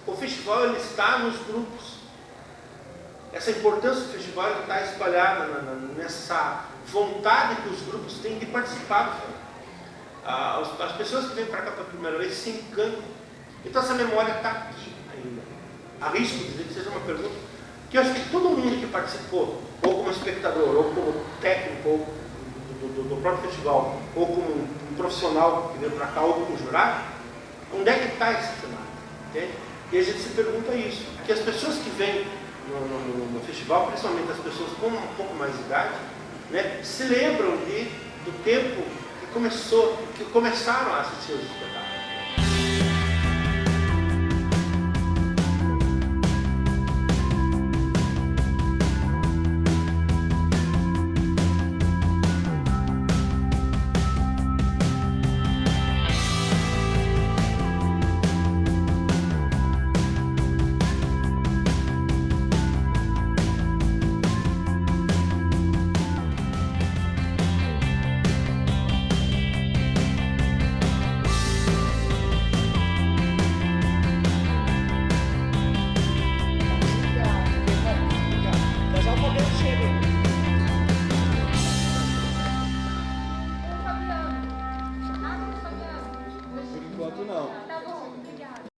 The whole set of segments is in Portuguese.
O festival ele está nos grupos. Essa importância do festival está espalhada nessa vontade que os grupos têm de participar do festival. As pessoas que vêm para cá pela primeira vez se encantam. Então essa memória está aqui ainda. Arrisco dizer que seja uma pergunta que eu acho que todo mundo que participou, ou como espectador, ou como técnico, ou do próprio festival, ou como um profissional que veio para cá, ou como jurado, onde é que está esse cenário? Entende? E a gente se pergunta isso. Porque as pessoas que vêm no festival, principalmente as pessoas com um pouco mais de idade, né, se lembram do tempo que começaram a assistir os espetáculos.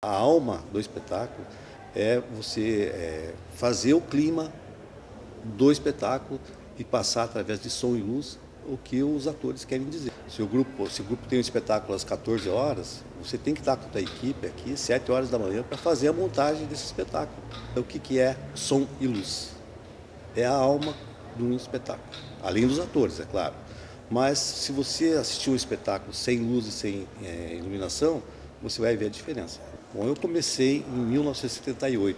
A alma do espetáculo é você fazer o clima do espetáculo e passar através de som e luz o que os atores querem dizer. Se o grupo tem um espetáculo às 14 horas, você tem que estar com a equipe aqui às 7 horas da manhã para fazer a montagem desse espetáculo. O que é som e luz? É a alma de um espetáculo, além dos atores, é claro. Mas se você assistir um espetáculo sem luz e sem iluminação, você vai ver a diferença. Bom, eu comecei em 1978,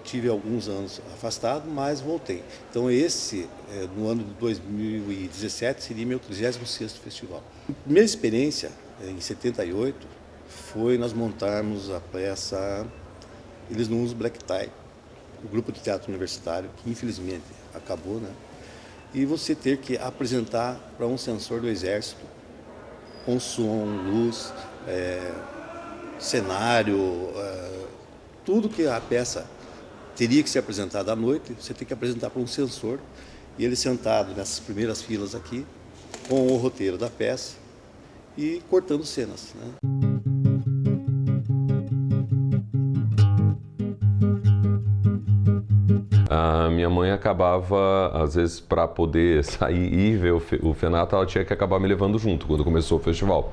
tive alguns anos afastado, mas voltei. Então no ano de 2017, seria meu 36º festival. A primeira experiência, em 78, foi nós montarmos a peça Eles Não Usam Black Tie, o grupo de teatro universitário, que infelizmente acabou, né? E você ter que apresentar para um censor do Exército, com som, luz, cenário, tudo que a peça teria que ser apresentada à noite, você tem que apresentar para um censor, e ele sentado nessas primeiras filas aqui, com o roteiro da peça e cortando cenas, né? A minha mãe acabava, às vezes, para poder sair e ver o FENATA, ela tinha que acabar me levando junto quando começou o festival.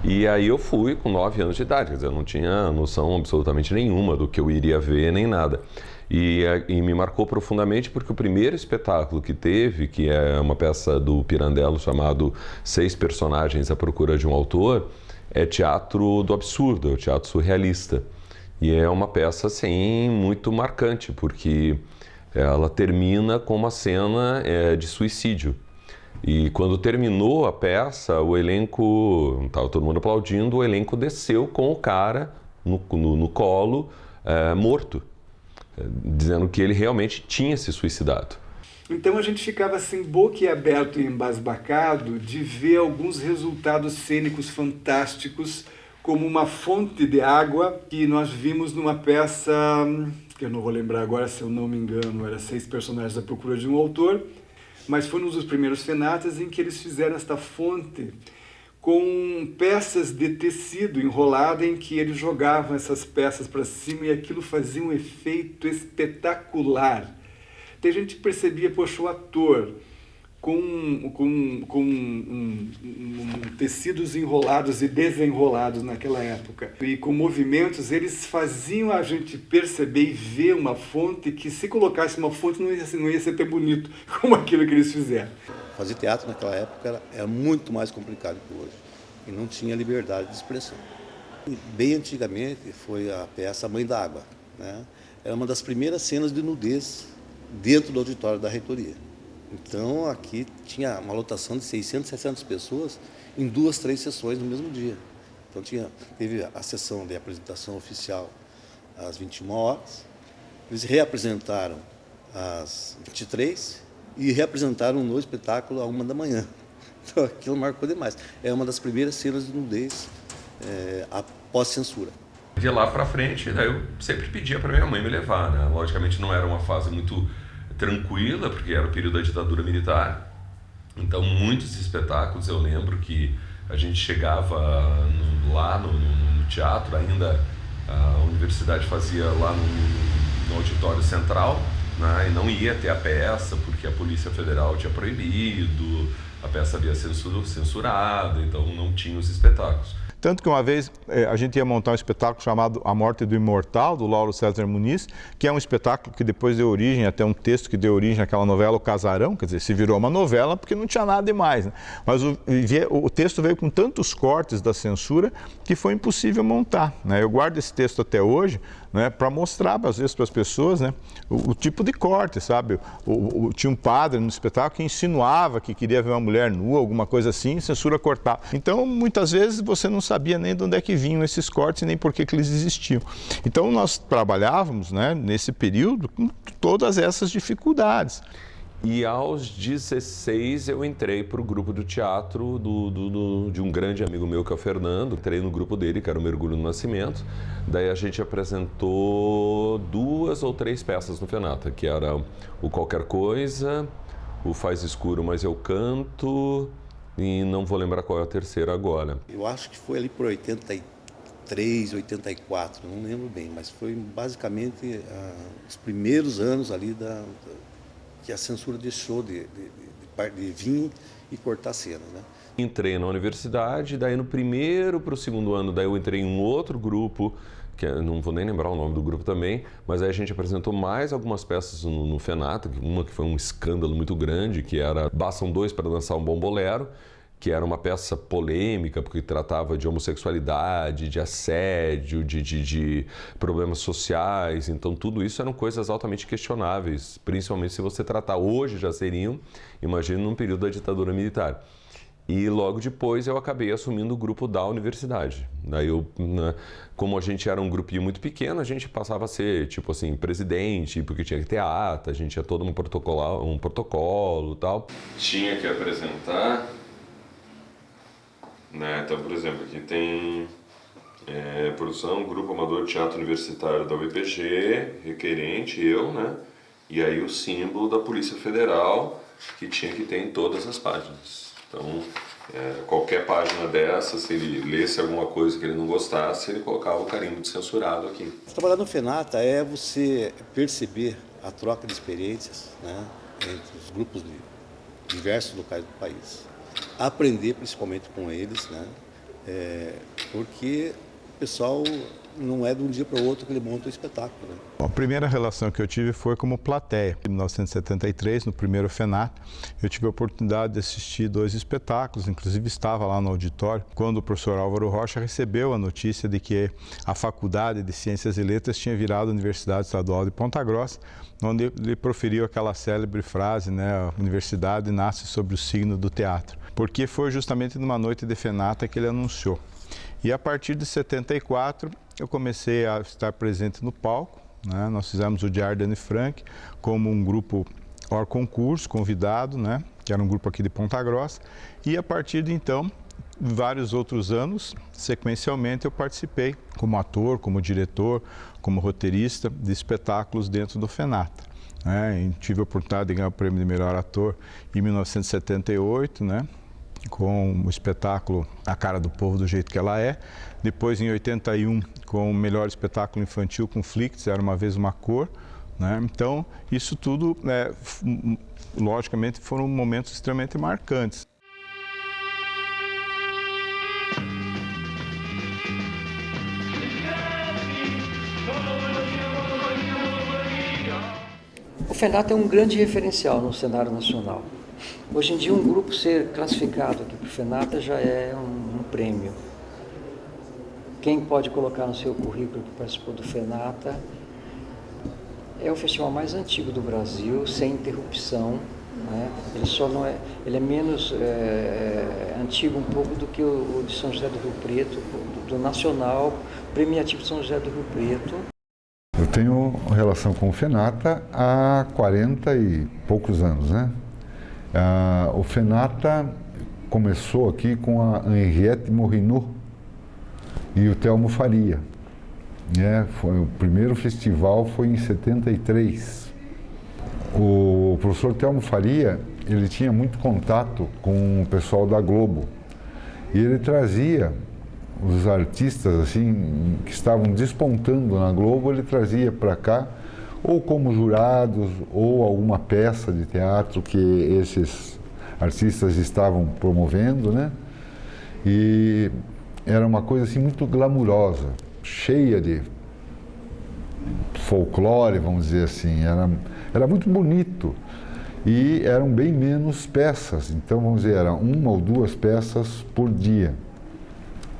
E aí eu fui com 9 anos de idade, quer dizer, eu não tinha noção absolutamente nenhuma do que eu iria ver, nem nada. E me marcou profundamente porque o primeiro espetáculo que teve, que é uma peça do Pirandello chamado 6 Personagens à Procura de um Autor, é teatro do absurdo, é o teatro surrealista. E é uma peça, assim, muito marcante, porque ela termina com uma cena de suicídio. E quando terminou a peça, o elenco, estava todo mundo aplaudindo, o elenco desceu com o cara no colo, morto, dizendo que ele realmente tinha se suicidado. Então a gente ficava assim boquiaberto e embasbacado de ver alguns resultados cênicos fantásticos, como uma fonte de água que nós vimos numa peça, que eu não vou lembrar agora, se eu não me engano, era 6 Personagens à Procura de um Autor, mas foi um dos primeiros fenatas em que eles fizeram esta fonte com peças de tecido enrolado, em que eles jogavam essas peças para cima e aquilo fazia um efeito espetacular. Daí a gente percebia, poxa, o ator com tecidos enrolados e desenrolados naquela época, e com movimentos, eles faziam a gente perceber e ver uma fonte que, se colocasse uma fonte, não ia ser tão bonito como aquilo que eles fizeram. Fazer teatro naquela época era muito mais complicado que hoje, e não tinha liberdade de expressão. Bem antigamente foi a peça Mãe d'Água, né? Era uma das primeiras cenas de nudez dentro do auditório da reitoria. Então, aqui tinha uma lotação de 600, 700 pessoas em 2, 3 sessões no mesmo dia. Então, teve a sessão de apresentação oficial às 21 horas, eles reapresentaram às 23 e reapresentaram no espetáculo à 1 da manhã. Então, aquilo marcou demais. É uma das primeiras cenas de nudez após censura. De lá para frente, daí eu sempre pedia para minha mãe me levar, né? Logicamente não era uma fase muito tranquila, porque era o período da ditadura militar. Então muitos espetáculos, eu lembro que a gente chegava lá no teatro, ainda a universidade fazia lá no auditório central, né? E não ia ter a peça, porque a Polícia Federal tinha proibido, a peça havia sido censurada, então não tinha os espetáculos. Tanto que uma vez a gente ia montar um espetáculo chamado A Morte do Imortal, do Lauro César Muniz, que é um espetáculo que depois deu origem, até um texto que deu origem àquela novela O Casarão, quer dizer, se virou uma novela porque não tinha nada demais, né? Mas o texto veio com tantos cortes da censura que foi impossível montar, né? Eu guardo esse texto até hoje, né, para mostrar, às vezes, para as pessoas, né, o tipo de corte, sabe? Tinha um padre no espetáculo que insinuava que queria ver uma mulher nua, alguma coisa assim, censura cortar. Então, muitas vezes, você não sabia nem de onde é que vinham esses cortes, nem por que eles existiam. Então, nós trabalhávamos, né, nesse período com todas essas dificuldades. E aos 16 eu entrei para o grupo do teatro de um grande amigo meu, que é o Fernando. Entrei no grupo dele, que era o Mergulho no Nascimento. Daí a gente apresentou 2 ou 3 peças no FENATA, que era o Qualquer Coisa, o Faz Escuro, Mas Eu Canto, e não vou lembrar qual é a terceira agora. Eu acho que foi ali por 83, 84, não lembro bem, mas foi basicamente os primeiros anos ali que a censura deixou de vir e cortar cenas, né? Entrei na universidade, daí no primeiro para o segundo ano, daí eu entrei em um outro grupo, que eu não vou nem lembrar o nome do grupo também, mas aí a gente apresentou mais algumas peças no FENATA, uma que foi um escândalo muito grande, que era Bastam Dois para Dançar um Bom Bolero, que era uma peça polêmica, porque tratava de homossexualidade, de assédio, de problemas sociais. Então, tudo isso eram coisas altamente questionáveis, principalmente se você tratar, hoje já seriam, imagina, num período da ditadura militar. E logo depois eu acabei assumindo o grupo da universidade. Daí como a gente era um grupinho muito pequeno, a gente passava a ser, tipo assim, presidente, porque tinha que ter ata, a gente tinha todo um protocolo e tal. Tinha que apresentar... Né? Então, por exemplo, aqui tem produção, Grupo Amador de Teatro Universitário da UEPG, requerente, eu, né? E aí o símbolo da Polícia Federal, que tinha que ter em todas as páginas. Então, qualquer página dessa, se ele lesse alguma coisa que ele não gostasse, ele colocava o carimbo de censurado aqui. Trabalhar no FENATA é você perceber a troca de experiências, né, entre os grupos de diversos locais do país. Aprender principalmente com eles, né? Porque o pessoal não é de um dia para o outro que ele monta o espetáculo, né? A primeira relação que eu tive foi como plateia. Em 1973, no primeiro FENATA, eu tive a oportunidade de assistir 2 espetáculos, inclusive estava lá no auditório, quando o professor Álvaro Rocha recebeu a notícia de que a Faculdade de Ciências e Letras tinha virado a Universidade Estadual de Ponta Grossa, onde ele proferiu aquela célebre frase, né, a universidade nasce sob o signo do teatro, porque foi justamente numa noite de FENATA que ele anunciou. E a partir de 74, eu comecei a estar presente no palco, né? Nós fizemos o Diário de Anne Frank como um grupo hors concurso, convidado, né? Que era um grupo aqui de Ponta Grossa. E a partir de então, vários outros anos, sequencialmente, eu participei como ator, como diretor, como roteirista de espetáculos dentro do FENATA. E tive a oportunidade de ganhar o prêmio de melhor ator em 1978, né? Com o espetáculo A Cara do Povo do Jeito que Ela É. Depois, em 81, com o melhor espetáculo infantil, Conflictos, Era Uma Vez Uma Cor, né? Então, isso tudo, logicamente, foram momentos extremamente marcantes. O FENATA é um grande referencial no cenário nacional. Hoje em dia, um grupo ser classificado aqui para o FENATA já é um prêmio. Quem pode colocar no seu currículo que participou do FENATA é o festival mais antigo do Brasil, sem interrupção, né? Ele só não é, ele é menos antigo um pouco do que o de São José do Rio Preto, do Nacional Premiativo de São José do Rio Preto. Eu tenho relação com o FENATA há 40 e poucos anos, né? O FENATA começou aqui com a Henriette Morinot e o Telmo Faria. O primeiro festival foi em 73. O professor Telmo Faria, ele tinha muito contato com o pessoal da Globo. E ele trazia os artistas assim que estavam despontando na Globo, ele trazia para cá, ou como jurados, ou alguma peça de teatro que esses artistas estavam promovendo, né? E era uma coisa assim muito glamurosa, cheia de folclore, vamos dizer assim. Era muito bonito. E eram bem menos peças, então vamos dizer, eram 1 ou 2 peças por dia.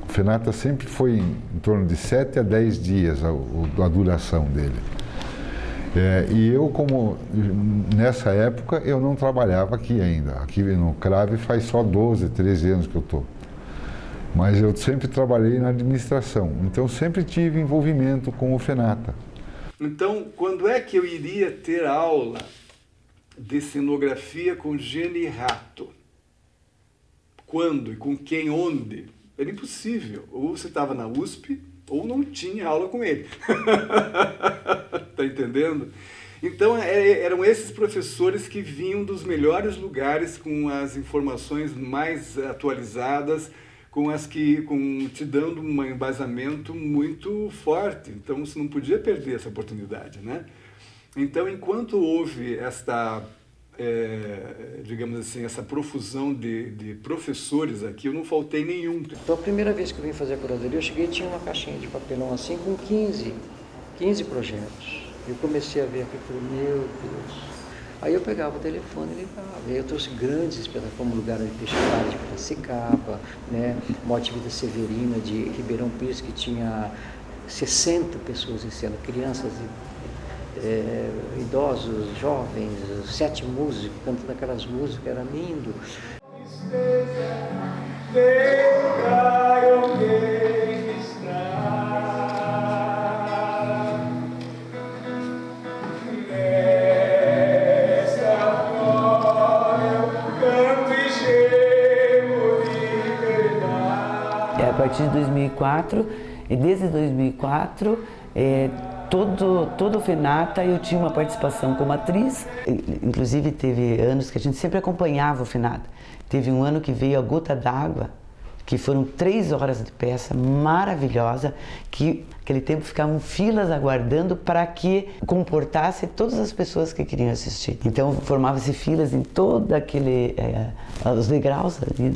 O FENATA sempre foi em torno de 7 a 10 dias a duração dele. E eu, como nessa época, eu não trabalhava aqui ainda. Aqui no CRAVE faz só 12, 13 anos que eu estou. Mas eu sempre trabalhei na administração, então sempre tive envolvimento com o FENATA. Então, quando é que eu iria ter aula de cenografia com Gene Rato? Quando e com quem, onde? Era impossível. Ou você estava na USP ou não tinha aula com ele. Tá entendendo? Então eram esses professores que vinham dos melhores lugares com as informações mais atualizadas, te dando um embasamento muito forte. Então você não podia perder essa oportunidade, né? Então, enquanto houve esta, digamos assim, essa profusão de professores aqui, eu não faltei nenhum. Então, a primeira vez que eu vim fazer a curadoria, eu cheguei e tinha uma caixinha de papelão assim com 15 projetos. Eu comecei a ver aqui e falei, meu Deus. Aí eu pegava o telefone e ligava. Aí eu trouxe grandes espetáculos, como Lugar de Festival de Piracicaba, né? Morte e Vida Severina de Ribeirão Pires, que tinha 60 pessoas em cena, crianças e idosos, jovens, 7 músicos cantando aquelas músicas, era lindo. A partir de 2004, e desde 2004, todo o FENATA eu tinha uma participação como atriz. Inclusive teve anos que a gente sempre acompanhava o FENATA. Teve um ano que veio A Gota d'Água, que foram 3 horas de peça maravilhosa, que naquele tempo ficavam filas aguardando para que comportasse todas as pessoas que queriam assistir. Então formava-se filas em todo os degraus ali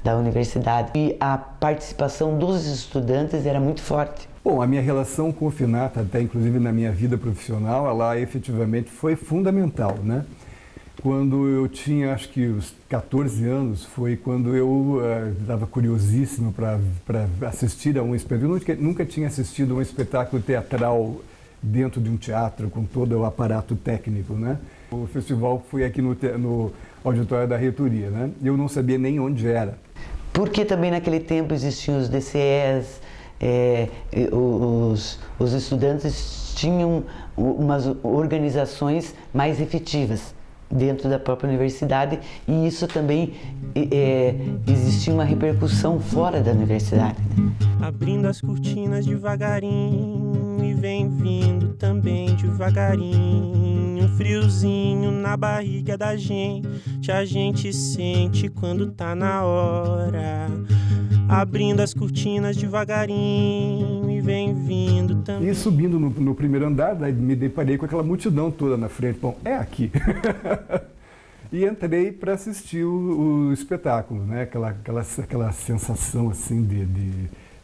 da universidade. E a participação dos estudantes era muito forte. Bom, a minha relação com o FENATA, até inclusive na minha vida profissional, ela efetivamente foi fundamental, né? Quando eu tinha, acho que os 14 anos, foi quando eu estava curiosíssimo para assistir a um espetáculo. Eu nunca tinha assistido a um espetáculo teatral dentro de um teatro, com todo o aparato técnico, né? O festival foi aqui no auditório da reitoria, né? Eu não sabia nem onde era. Porque também naquele tempo existiam os DCEs, os estudantes tinham umas organizações mais efetivas dentro da própria universidade, e isso também existia uma repercussão fora da universidade. Abrindo as cortinas devagarinho e vem vindo também devagarinho, um friozinho na barriga da gente, a gente sente quando tá na hora. Abrindo as cortinas devagarinho e vem vindo também. E subindo no primeiro andar, daí me deparei com aquela multidão toda na frente. Bom, é aqui. E entrei para assistir o espetáculo, né? Aquela sensação assim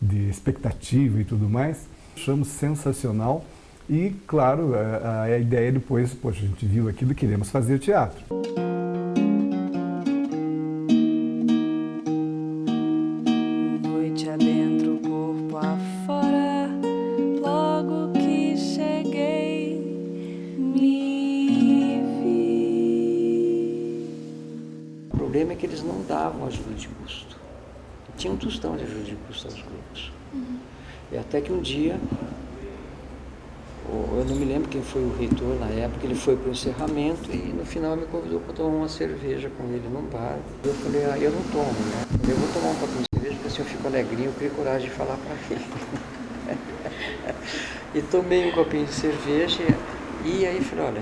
de expectativa e tudo mais. Achamos sensacional. E, claro, a ideia depois, poxa, a gente viu aquilo, queremos fazer teatro. O problema é que eles não davam ajuda de custo. Tinha um tostão de ajuda de custo aos grupos. E até que um dia, eu não me lembro quem foi o reitor na época, ele foi para o encerramento e no final me convidou para tomar uma cerveja com ele num bar. Eu falei, eu não tomo, né? Eu vou tomar um pouquinho de cerveja porque assim eu fico alegrinho, eu crio coragem de falar para ele. E tomei um copinho de cerveja e aí falei, olha,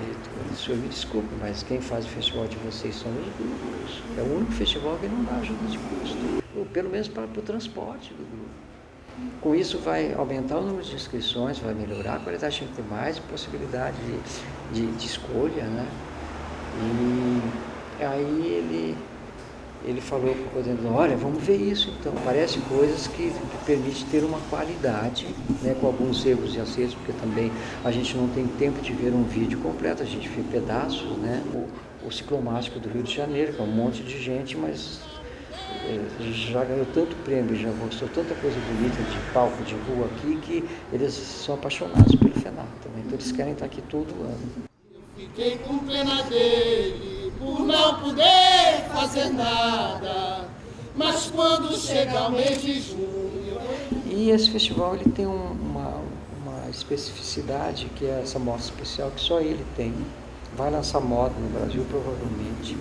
o senhor me desculpe, mas quem faz o festival de vocês são os grupos. É o único festival que não dá ajuda de custo, ou pelo menos para o transporte do grupo. Com isso vai aumentar o número de inscrições, vai melhorar a qualidade, a gente ter mais possibilidade de escolha, né? E aí ele falou para o coordenador, olha, vamos ver isso então, parece coisas que permitem ter uma qualidade, né, com alguns erros e acertos, porque também a gente não tem tempo de ver um vídeo completo, a gente vê pedaços, né? O ciclomástico do Rio de Janeiro, que é um monte de gente, mas já ganhou tanto prêmio, já mostrou tanta coisa bonita de palco, de rua aqui, que eles são apaixonados pelo FENATA, né? Então eles querem estar aqui todo ano. Fiquei com pena dele por não poder fazer nada, mas quando chega o mês de junho... E esse festival ele tem uma especificidade, que é essa mostra especial que só ele tem. Vai lançar moda no Brasil, provavelmente.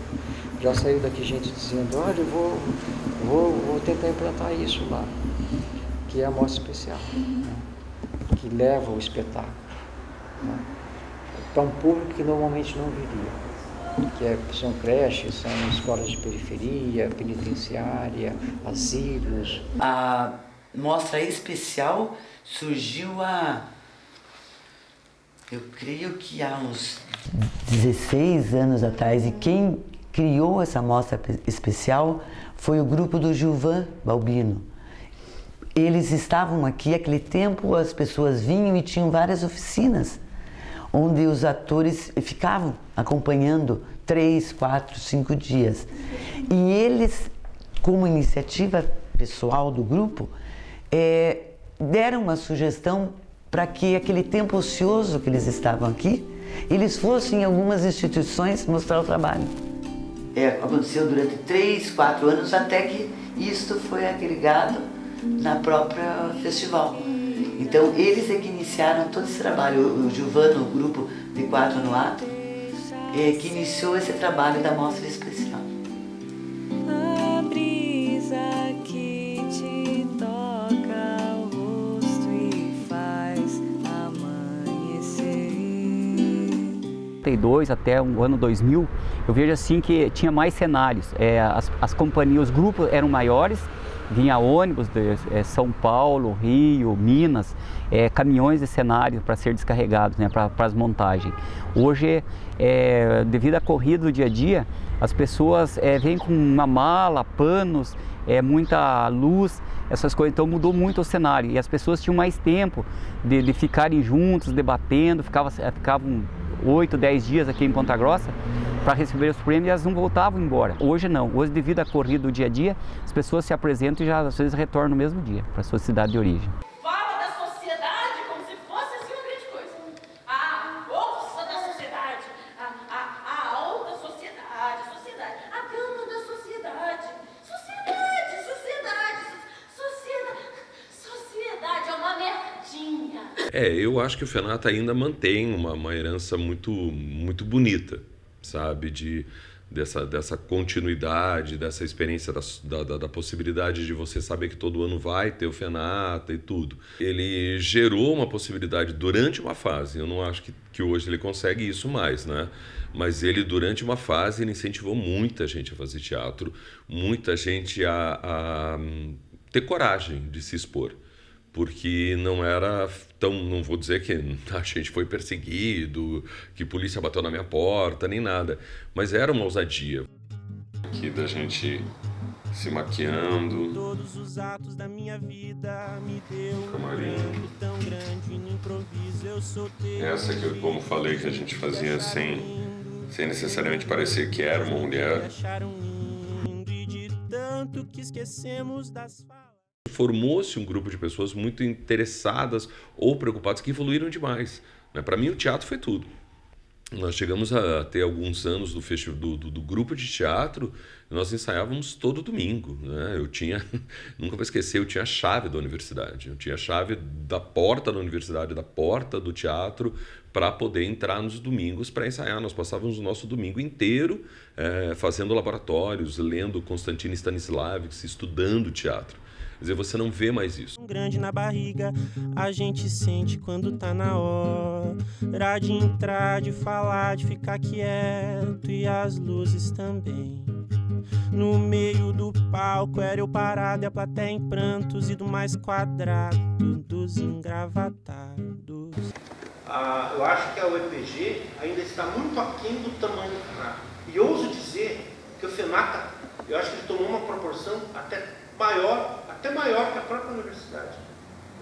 Já saiu daqui gente dizendo, olha, eu vou tentar implantar isso lá, que é a mostra especial, né? Que leva o espetáculo, né? Para um público que normalmente não viria, são creches, são escolas de periferia, penitenciária, asilos. A mostra especial surgiu eu creio que há uns 16 anos atrás, e quem criou essa mostra especial foi o grupo do Gilvan Balbino. Eles estavam aqui, naquele tempo as pessoas vinham e tinham várias oficinas, onde os atores ficavam acompanhando 3, 4, 5 dias. E eles, como iniciativa pessoal do grupo, deram uma sugestão para que aquele tempo ocioso que eles estavam aqui, eles fossem em algumas instituições mostrar o trabalho. Aconteceu durante 3, 4 anos, até que isto foi agregado na própria festival. Então, eles é que iniciaram todo esse trabalho. O Gilvano, o grupo de 4 no Ato, que iniciou esse trabalho da mostra especial. A brisa que te toca o rosto e faz amanhecer. 1992 até o ano 2000, eu vejo assim que tinha mais cenários. As companhias, os grupos eram maiores, vinha ônibus de São Paulo, Rio, Minas, caminhões de cenário para ser descarregados, né, para as montagens. Hoje, devido à corrida do dia a dia, as pessoas vêm com uma mala, panos, muita luz, essas coisas. Então mudou muito o cenário e as pessoas tinham mais tempo de ficarem juntos, debatendo, ficavam 8, 10 dias aqui em Ponta Grossa para receber os prêmios e elas não voltavam embora. Hoje não, hoje devido à corrida do dia a dia, as pessoas se apresentam e já às vezes retornam no mesmo dia para a sua cidade de origem. Fala da sociedade como se fosse assim uma grande coisa. A bolsa da sociedade, a alta sociedade, a gama da sociedade. Sociedade é uma merdinha. Eu acho que o FENATA ainda mantém uma herança muito, muito bonita, sabe, dessa continuidade, dessa experiência da possibilidade de você saber que todo ano vai ter o FENATA e tudo. Ele gerou uma possibilidade durante uma fase, eu não acho que hoje ele consegue isso mais, né? Mas ele, durante uma fase, ele incentivou muita gente a fazer teatro, muita gente a ter coragem de se expor. Porque não era tão, não vou dizer que a gente foi perseguido, que a polícia bateu na minha porta, nem nada, mas era uma ousadia. Aqui da gente se maquiando. Todos os atos da minha vida me deu camarim. Tão grande no improviso, eu sou teu. Essa que, como falei, que a gente fazia sem necessariamente parecer que era uma mulher. Acharam lindo e de tanto que esquecemos das falas. Formou-se um grupo de pessoas muito interessadas ou preocupadas que evoluíram demais. Para mim, o teatro foi tudo. Nós chegamos a ter alguns anos do grupo de teatro, nós ensaiávamos todo domingo, né? Nunca vou esquecer, eu tinha a chave da universidade, eu tinha a chave da porta da universidade, da porta do teatro, para poder entrar nos domingos para ensaiar. Nós passávamos o nosso domingo inteiro fazendo laboratórios, lendo Konstantin Stanislavski, estudando teatro. Quer dizer, você não vê mais isso. Grande na barriga, a gente sente quando tá na hora de entrar, de falar, de ficar quieto, e as luzes também. No meio do palco era eu parado e a plateia em prantos, e do mais quadrado dos engravatados. Eu acho que a UEPG ainda está muito aquém do tamanho do FENATA. E ouso dizer que o FENATA, eu acho que ele tomou uma proporção até maior que a própria universidade.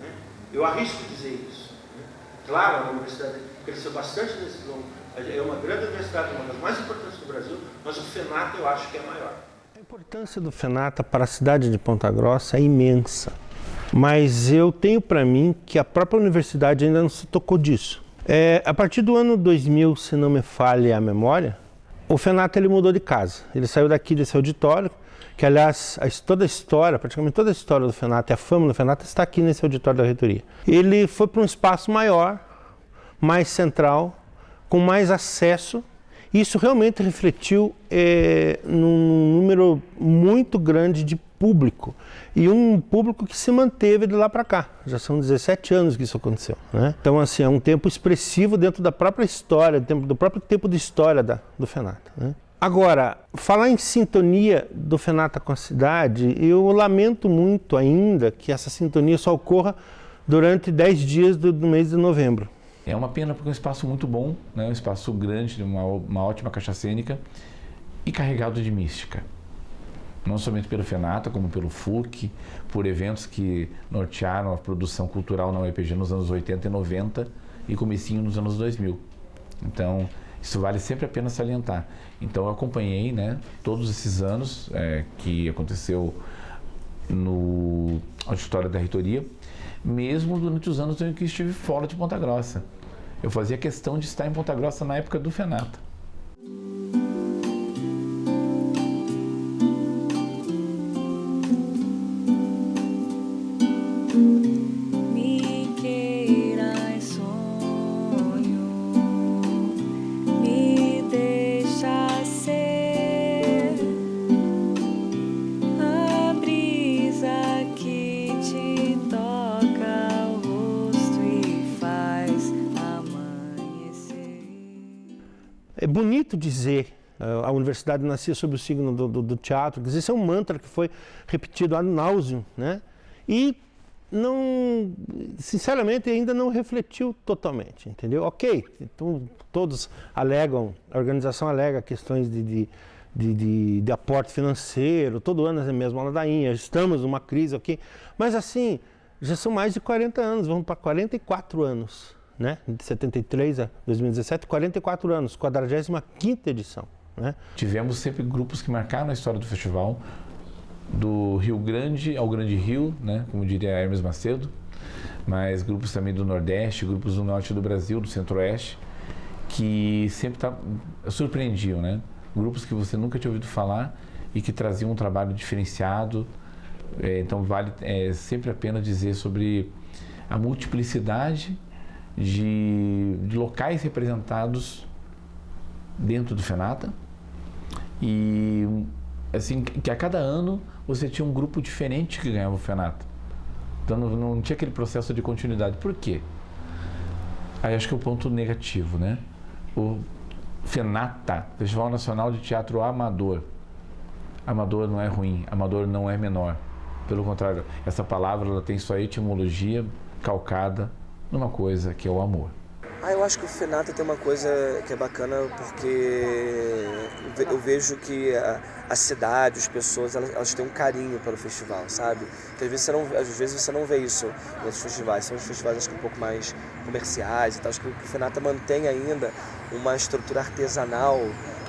Né? Eu arrisco dizer isso. Né? Claro, a universidade cresceu bastante nesse longo. É uma grande universidade, uma das mais importantes do Brasil, mas o FENATA eu acho que é maior. A importância do FENATA para a cidade de Ponta Grossa é imensa. Mas eu tenho para mim que a própria universidade ainda não se tocou disso. A partir do ano 2000, se não me falha a memória, o FENATA ele mudou de casa. Ele saiu daqui desse auditório, que aliás, praticamente toda a história do FENATA, a fama do FENATA está aqui nesse auditório da reitoria. Ele foi para um espaço maior, mais central, com mais acesso. Isso realmente refletiu num número muito grande de público, e um público que se manteve de lá para cá. Já são 17 anos que isso aconteceu, né? Então, assim, é um tempo expressivo dentro da própria história, do próprio tempo de história do FENATA, né? Agora, falar em sintonia do FENATA com a cidade, eu lamento muito ainda que essa sintonia só ocorra durante 10 dias do mês de novembro. É uma pena porque é um espaço muito bom, né? Um espaço grande, uma ótima caixa cênica e carregado de mística. Não somente pelo FENATA, como pelo FUC, por eventos que nortearam a produção cultural na UEPG nos anos 80 e 90 e comecinho nos anos 2000. Então, isso vale sempre a pena salientar. Então, eu acompanhei, né, todos esses anos que aconteceu no auditório da reitoria, mesmo durante os anos em que estive fora de Ponta Grossa. Eu fazia questão de estar em Ponta Grossa na época do FENATA. É bonito dizer a universidade nascia sob o signo do teatro, quer dizer, isso é um mantra que foi repetido ad nauseam, né? E não, sinceramente, ainda não refletiu totalmente, entendeu? Ok, então todos alegam, a organização alega questões de aporte financeiro, todo ano é a mesma ladainha, estamos numa crise, ok, mas assim, já são mais de 40 anos, vamos para 44 anos, né? De 73 a 2017, 44 anos, 45ª edição, né? Tivemos sempre grupos que marcaram a história do festival, do Rio Grande ao Grande Rio, né? Como diria Hermes Macedo, mas grupos também do Nordeste, grupos do Norte do Brasil, do Centro-Oeste, que sempre surpreendiam, né? Grupos que você nunca tinha ouvido falar e que traziam um trabalho diferenciado. Então vale sempre a pena dizer sobre a multiplicidade de locais representados dentro do FENATA, e assim, que a cada ano você tinha um grupo diferente que ganhava o FENATA. Então não tinha aquele processo de continuidade. Por quê? Aí acho que é o ponto negativo, né? O FENATA, Festival Nacional de Teatro Amador. Amador não é ruim, amador não é menor. Pelo contrário, essa palavra ela tem sua etimologia calcada numa coisa que é o amor. Eu acho que o FENATA tem uma coisa que é bacana, porque eu vejo que a cidade, as pessoas, elas têm um carinho pelo festival, sabe? Que às vezes você não vê isso em outros festivais. São os festivais, acho que um pouco mais comerciais e tal. Acho que o FENATA mantém ainda uma estrutura artesanal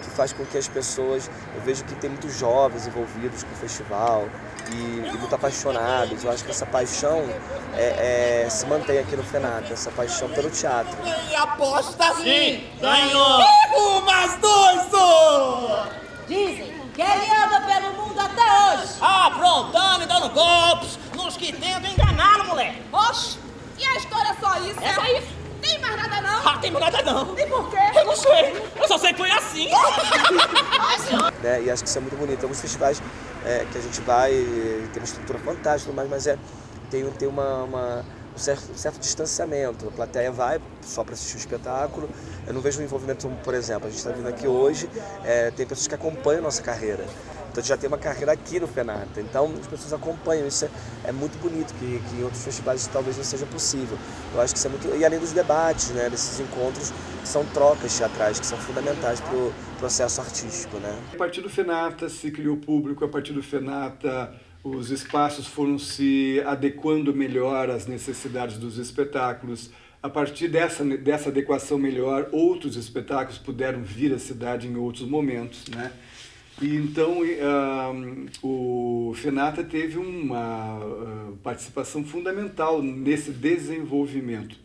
que faz com que as pessoas... Eu vejo que tem muitos jovens envolvidos com o festival e muito apaixonados. Eu acho que essa paixão se mantém aqui no FENATA, essa paixão pelo teatro. E aposta sim! Ganhou! Mais dois! Dizem que ele anda pelo mundo até hoje. Aprontando e dando golpes nos que tentam enganá-lo, moleque. Oxe, e a história é só isso? É só isso. Tem mais nada não? Tem mais nada não. E por quê? Eu não sei. Eu só sei que foi assim. Ai, senhor. né? E acho que isso é muito bonito. Tem alguns festivais que a gente vai, tem uma estrutura fantástica, mas tem um certo distanciamento. A plateia vai só para assistir o espetáculo. Eu não vejo um envolvimento, por exemplo, a gente está vindo aqui hoje, tem pessoas que acompanham a nossa carreira. Então a gente já tem uma carreira aqui no FENATA, então as pessoas acompanham, isso é muito bonito, que em outros festivais talvez não seja possível. Eu acho que isso é muito... E além dos debates, né, desses encontros, que são trocas teatrais, que são fundamentais para o processo artístico, né? A partir do FENATA se criou público, a partir do FENATA os espaços foram se adequando melhor às necessidades dos espetáculos. A partir dessa adequação melhor, outros espetáculos puderam vir à cidade em outros momentos, né? E então o FENATA teve uma participação fundamental nesse desenvolvimento.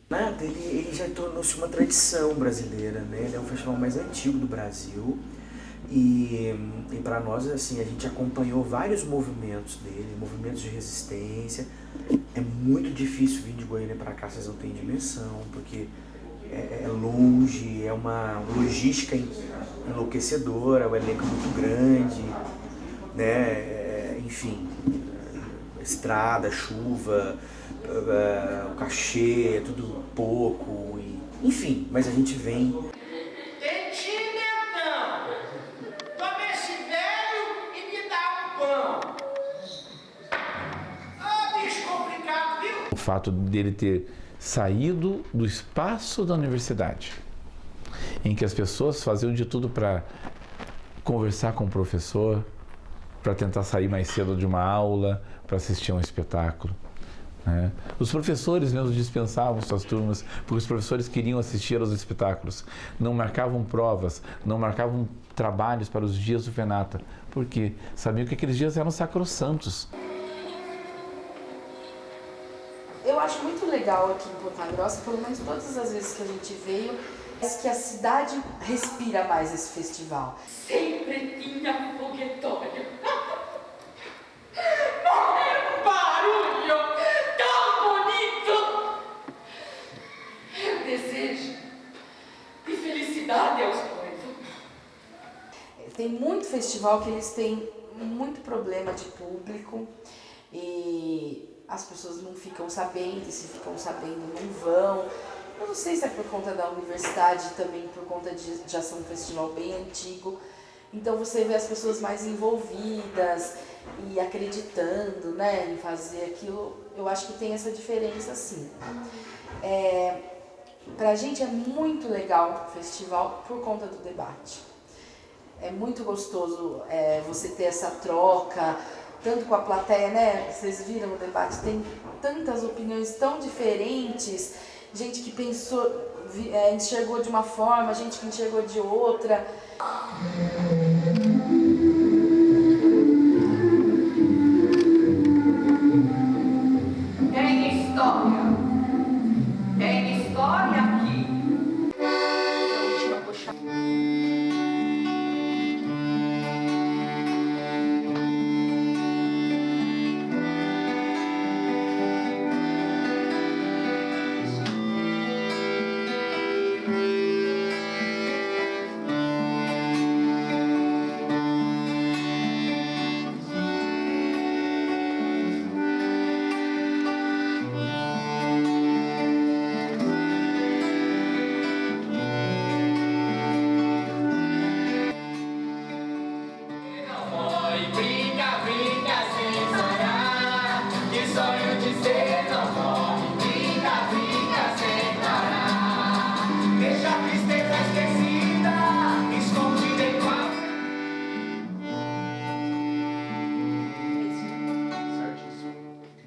Ele já tornou-se uma tradição brasileira, né? Ele é o festival mais antigo do Brasil e para nós, assim, a gente acompanhou vários movimentos dele, movimentos de resistência. É muito difícil vir de Goiânia para cá, vocês não têm dimensão, porque é longe, é uma logística enlouquecedora, o elenco é muito grande, né? Enfim, estrada, chuva, o cachê, é tudo pouco, enfim, mas a gente vem. Toma esse velho e me dá um pão. Bicho complicado, viu? O fato dele ter saído do espaço da universidade, em que as pessoas faziam de tudo para conversar com o professor, para tentar sair mais cedo de uma aula, para assistir a um espetáculo, né? Os professores mesmo dispensavam suas turmas, porque os professores queriam assistir aos espetáculos. Não marcavam provas, não marcavam trabalhos para os dias do FENATA, porque sabiam que aqueles dias eram sacrossantos. Eu acho muito legal aqui em Ponta Grossa, pelo menos todas as vezes que a gente veio, que a cidade respira mais esse festival. Sempre tinha foguetório. Um barulho tão bonito. Eu desejo e felicidade aos noivos. Tem muito festival que eles têm muito problema de público e as pessoas não ficam sabendo, e se ficam sabendo não vão. Eu não sei se é por conta da universidade, também por conta de já ser um festival bem antigo. Então você vê as pessoas mais envolvidas e acreditando, né, em fazer aquilo. Eu acho que tem essa diferença, sim. Pra gente é muito legal o festival por conta do debate. É muito gostoso você ter essa troca, tanto com a plateia, né? Vocês viram o debate, tem tantas opiniões tão diferentes, gente que pensou, enxergou de uma forma, gente que enxergou de outra. Tem história. Tem história aqui. A última puxada.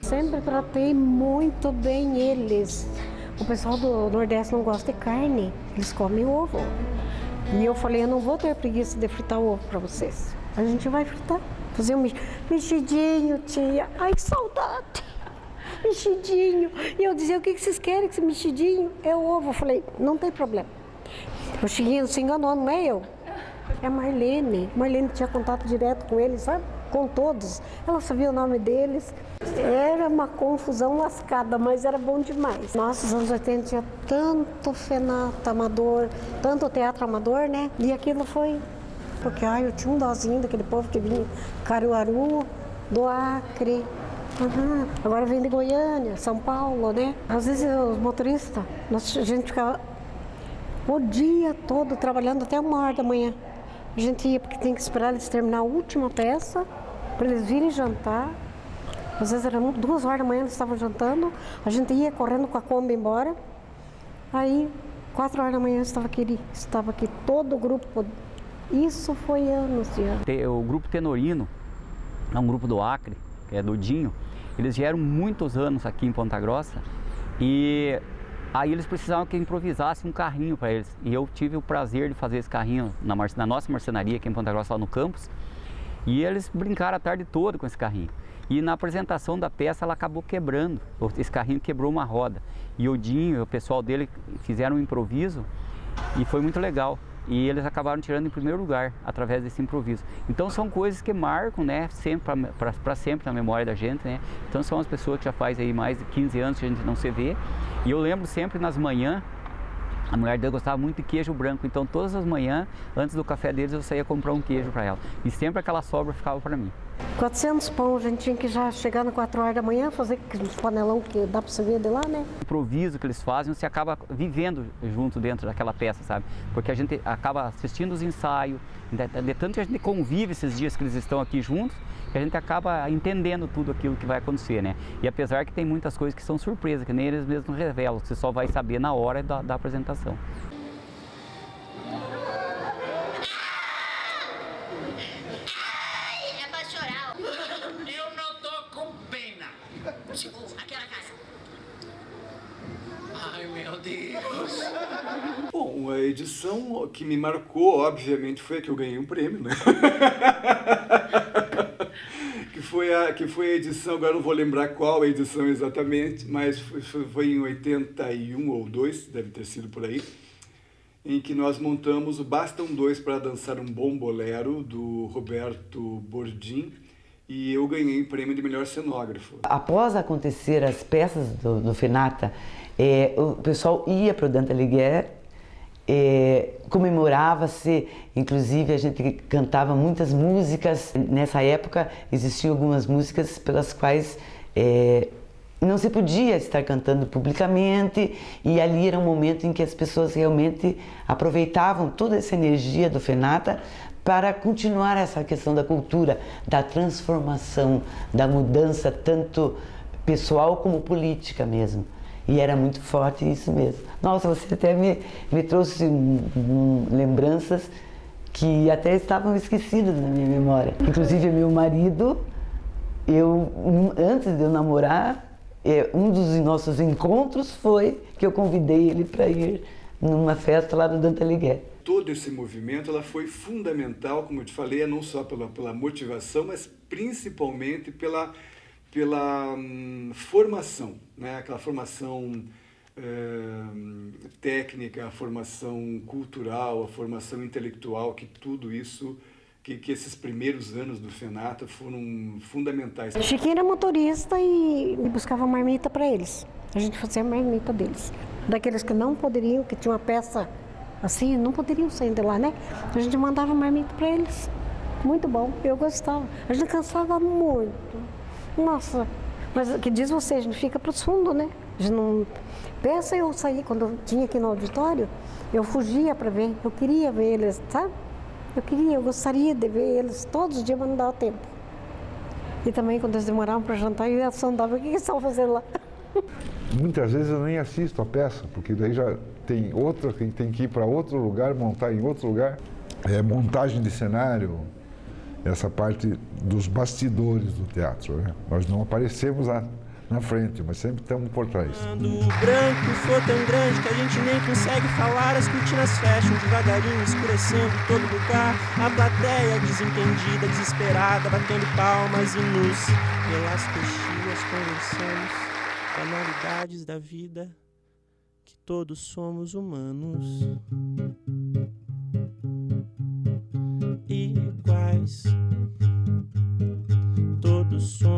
Sempre tratei muito bem eles. O pessoal do Nordeste não gosta de carne, eles comem ovo. E eu falei, eu não vou ter preguiça de fritar o ovo para vocês. A gente vai fritar, fazer um mexidinho, tia. Ai, que saudade! Mexidinho. E eu dizia, o que vocês querem com esse mexidinho? É o ovo. Eu falei, não tem problema. O Chiquinho se enganou, não é eu. É a Marlene. Marlene tinha contato direto com eles, sabe? Com todos. Ela sabia o nome deles. Era uma confusão lascada, mas era bom demais. Nossa, nos anos 80 tinha tanto FENATA amador, tanto teatro amador, né? E aquilo foi porque eu tinha um dozinho daquele povo que vinha Caruaru, do Acre. Agora vem de Goiânia, São Paulo, né? Às vezes os motoristas, a gente ficava o dia todo trabalhando até 1h da manhã. A gente ia porque tem que esperar eles terminar a última peça para eles virem jantar. Às vezes era 2h da manhã, eles estavam jantando, a gente ia correndo com a Kombi embora. Aí, 4h da manhã estava aqui todo o grupo. Isso foi anos e anos. O grupo Tenorino, é um grupo do Acre, que é do Dinho. Eles vieram muitos anos aqui em Ponta Grossa e aí eles precisavam que eu improvisasse um carrinho para eles. E eu tive o prazer de fazer esse carrinho na nossa marcenaria aqui em Ponta Grossa, lá no campus. E eles brincaram a tarde toda com esse carrinho. E na apresentação da peça ela acabou quebrando, esse carrinho quebrou uma roda. E o Dinho e o pessoal dele fizeram um improviso e foi muito legal. E eles acabaram tirando em primeiro lugar através desse improviso. Então são coisas que marcam, né, para sempre na memória da gente, né. Então são as pessoas que já faz aí mais de 15 anos que a gente não se vê. E eu lembro sempre nas manhãs, a mulher dele gostava muito de queijo branco, então todas as manhãs, antes do café deles, eu saía comprar um queijo para ela. E sempre aquela sobra ficava para mim. 400 pão, a gente tinha que já chegar às 4h da manhã, fazer aqueles panelão que dá para você ver de lá, né? O improviso que eles fazem, você acaba vivendo junto dentro daquela peça, sabe? Porque a gente acaba assistindo os ensaios, de tanto que a gente convive esses dias que eles estão aqui juntos, que a gente acaba entendendo tudo aquilo que vai acontecer, né? E apesar que tem muitas coisas que são surpresas, que nem eles mesmos revelam, você só vai saber na hora da apresentação. Bom, a edição que me marcou, obviamente, foi a que eu ganhei um prêmio, né? que foi a edição, agora não vou lembrar qual a edição exatamente, mas foi em 81 ou 2, deve ter sido por aí, em que nós montamos o Bastam 2 para dançar um bom bolero, do Roberto Bordim, e eu ganhei o prêmio de melhor cenógrafo. Após acontecer as peças do Fenata, o pessoal ia para o Dante Alighieri, comemorava-se, inclusive a gente cantava muitas músicas. Nessa época existiam algumas músicas pelas quais não se podia estar cantando publicamente, e ali era um momento em que as pessoas realmente aproveitavam toda essa energia do Fenata para continuar essa questão da cultura, da transformação, da mudança, tanto pessoal como política mesmo. E era muito forte isso mesmo. Nossa, você até me trouxe lembranças que até estavam esquecidas na minha memória. Inclusive, meu marido, antes de eu namorar, um dos nossos encontros foi que eu convidei ele para ir numa festa lá do Dante Alighieri. Todo esse movimento ela foi fundamental, como eu te falei, não só pela motivação, mas principalmente pela formação, né? Aquela formação técnica, a formação cultural, a formação intelectual, que tudo isso, que esses primeiros anos do Fenata foram fundamentais. Chiquinho era motorista e buscava marmita para eles. A gente fazia a marmita deles. Daqueles que não poderiam, que tinha uma peça assim, não poderiam sair de lá, né? A gente mandava marmita para eles. Muito bom, eu gostava. A gente cansava muito. Nossa, mas que diz você, a gente fica para os fundos, né? A gente não... Peça eu saí, quando eu tinha aqui no auditório, eu fugia para ver, eu queria ver eles, sabe? Eu gostaria de ver eles todos os dias, mas não dava tempo. E também quando eles demoravam para jantar, eu sondava o que eles estavam fazendo lá. Muitas vezes eu nem assisto a peça, porque daí já tem outra, que tem que ir para outro lugar, montar em outro lugar. Montagem de cenário, essa parte dos bastidores do teatro, né? Nós não aparecemos lá na frente, mas sempre estamos por trás. O branco for tão grande que a gente nem consegue falar, as cortinas fecham devagarinho, escurecendo todo lugar. A plateia desentendida, desesperada, batendo palmas e nus. Pelas coxias conversamos, banalidades da vida, que todos somos humanos. Iguais, todos somos